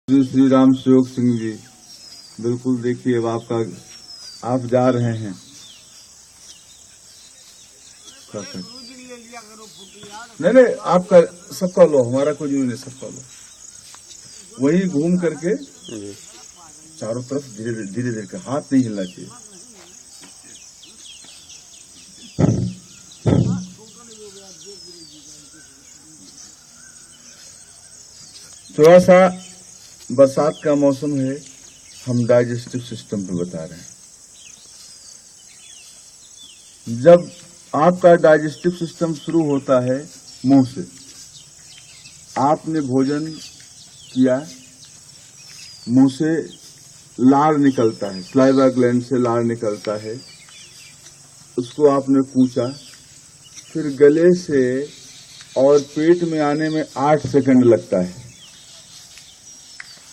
श्री राम सुयोग सिंह जी, बिल्कुल देखिए अब आप जा रहे हैं। नहीं, आपका सबका लो, हमारा कोई जरूरी नहीं, सबका लो। वही घूम करके चारों तरफ धीरे धीरे कर, हाथ नहीं हिलना चाहिए। थोड़ा सा बरसात का मौसम है, हम डाइजेस्टिव सिस्टम पे बता रहे हैं। जब आपका डाइजेस्टिव सिस्टम शुरू होता है मुंह से, आपने भोजन किया, मुंह से लार निकलता है, सलाइवा ग्लैंड से लार निकलता है, उसको आपने कूचा, फिर गले से और पेट में आने में 8 सेकंड लगता है।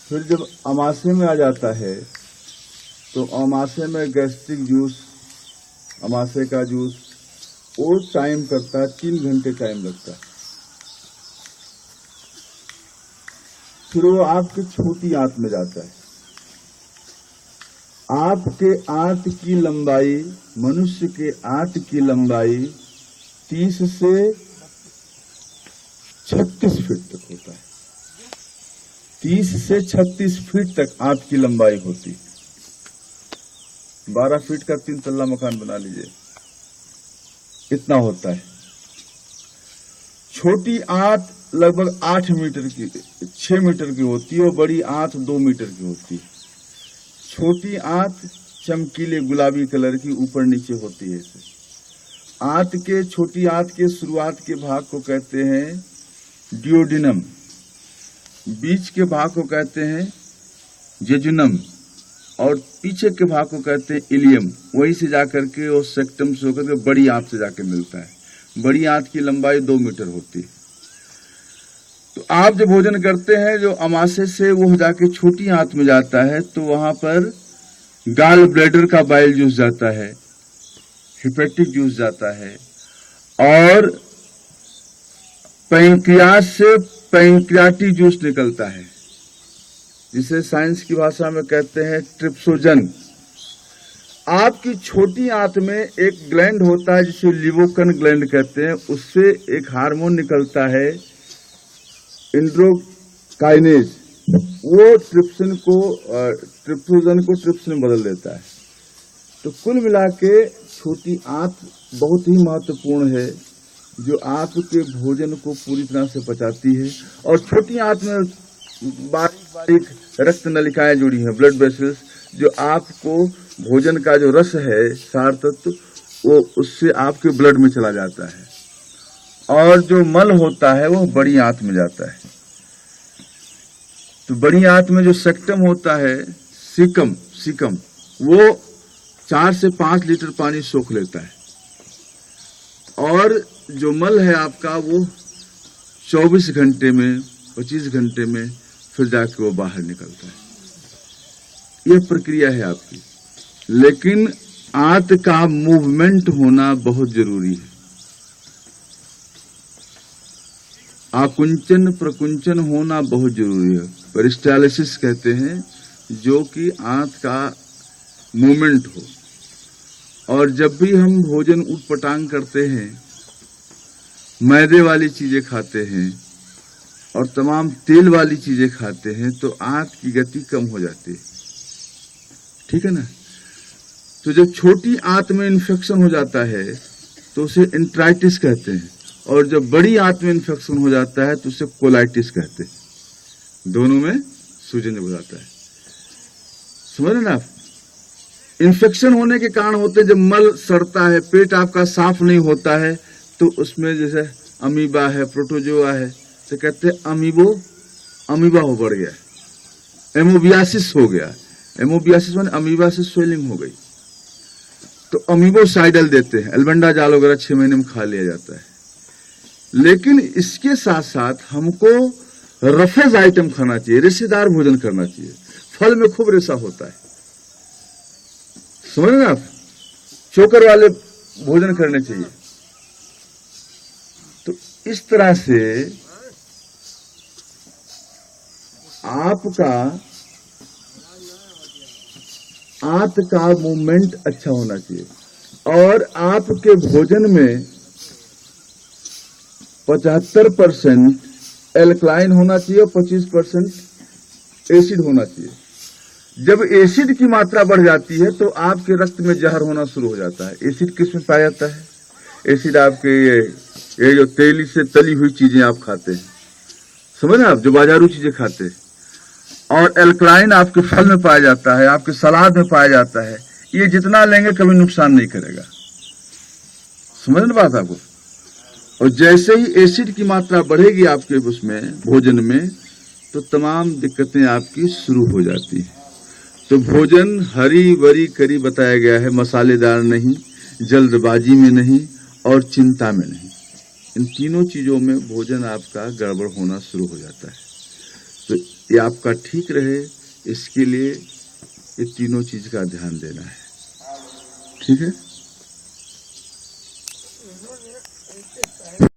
फिर जब अमाशय में आ जाता है तो अमाशय में गैस्ट्रिक जूस, अमाशय का जूस, वो टाइम करता है 3 घंटे टाइम लगता है। फिर वो आपके छोटी आंत में जाता है। आपके आंत की लंबाई, मनुष्य के आंत की लंबाई 30 से 36 फीट तक होता है। 30 से 36 फीट तक आंत की लंबाई होती। 12 फीट का 3 तल्ला मकान बना लीजिए, इतना होता है। छोटी आंत लगभग 8 मीटर की, 6 मीटर की होती है और बड़ी आंत 2 मीटर की होती है। छोटी आंत चमकीले गुलाबी कलर की ऊपर नीचे होती है। आंत के, छोटी आंत के शुरुआत के भाग को कहते हैं डियोडिनम, बीच के भाग को कहते हैं जेजुनम और पीछे के भाग को कहते हैं इलियम। वहीं से जाकर के और सेक्टम से होकर के बड़ी आंत से जाके मिलता है। बड़ी आंत की लंबाई 2 मीटर होती है। तो आप जब भोजन करते हैं, जो अमाशय से वो जाके छोटी आंत में जाता है, तो वहां पर गाल ब्लैडर का बाइल जूस जाता है, हेपेटिक जूस जाता है, और पैंक्रियास से पैंक्रियाटिक जूस निकलता है, जिसे साइंस की भाषा में कहते हैं ट्रिप्सोजन। आपकी छोटी आंत में एक ग्लैंड होता है जिसे लिवोकन ग्लैंड कहते हैं, उससे एक हार्मोन निकलता है इंड्रोकाइनेज, वो ट्रिप्सिन को, ट्रिप्सोजन को ट्रिप्सिन में बदल देता है। तो कुल मिला के छोटी आंत बहुत ही महत्वपूर्ण है, जो आपके भोजन को पूरी तरह से पचाती है। और छोटी आंत में बारीक बारीक रक्त नलिकाएं जुड़ी हैं, ब्लड वेसल्स, जो आपको भोजन का जो रस है, सार तत्व, वो उससे आपके ब्लड में चला जाता है। और जो मल होता है वो बड़ी आंत में जाता है। तो बड़ी आंत में जो सेक्टम होता है, सीकम, वो 4 से 5 लीटर पानी सोख लेता है। और जो मल है आपका, वो 24 घंटे में, 25 घंटे में फिर जाके वो बाहर निकलता है। यह प्रक्रिया है आपकी। लेकिन आंत का मूवमेंट होना बहुत जरूरी है। आकुंचन प्रकुंचन होना बहुत जरूरी है, पेरिस्टालिसिस कहते हैं, जो कि आंत का मूवमेंट हो। और जब भी हम भोजन उटपटांग करते हैं, मैदे वाली चीजें खाते हैं और तमाम तेल वाली चीजें खाते हैं, तो आंत की गति कम हो जाती है। ठीक है ना? तो जब छोटी आंत में इन्फेक्शन हो जाता है तो उसे इंट्राइटिस कहते हैं, और जब बड़ी आंत में इन्फेक्शन हो जाता है तो उसे कोलाइटिस कहते हैं। दोनों में सूजन हो जाता है। समझ रहे ना आप? इन्फेक्शन होने के कारण होते हैं, जब मल सड़ता है, पेट आपका साफ नहीं होता है, तो उसमें जैसे अमीबा है, प्रोटोजोआ है, तो कहते हैं अमीबा हो बढ़ गया, एमोबियासिस हो गया। एमोबियासिस माने अमीबा से स्वेलिंग हो गई, तो अमीबोसाइडल देते हैं। एल्बेंडाजॉल वगैरह 6 महीने में खा लिया जाता है। लेकिन इसके साथ साथ हमको रफेज आइटम खाना चाहिए, रेशेदार भोजन करना चाहिए। फल में खूब रेशा होता है, समझ रहे ना आप? चोकर वाले भोजन करने चाहिए। तो इस तरह से आपका आंत का मूवमेंट अच्छा होना चाहिए और आपके भोजन में 75% एल्कलाइन होना चाहिए और 25% एसिड होना चाहिए। जब एसिड की मात्रा बढ़ जाती है तो आपके रक्त में जहर होना शुरू हो जाता है। एसिड किस में पाया जाता है? एसिड आपके ये जो तेली से तली हुई चीजें आप खाते हैं, समझ ना, आप जो बाजारू चीजें खाते हैं। और एल्कलाइन आपके फल में पाया जाता है, आपके सलाद में पाया जाता है। ये जितना लेंगे कभी नुकसान नहीं करेगा, समझ ना बात आपको। और जैसे ही एसिड की मात्रा बढ़ेगी आपके उसमें भोजन में, तो तमाम दिक्कतें आपकी शुरू हो जाती हैं। तो भोजन हरी भरी करी बताया गया है, मसालेदार नहीं, जल्दबाजी में नहीं और चिंता में नहीं। इन तीनों चीजों में भोजन आपका गड़बड़ होना शुरू हो जाता है। तो ये आपका ठीक रहे, इसके लिए ये तीनों चीज का ध्यान देना है। ठीक है।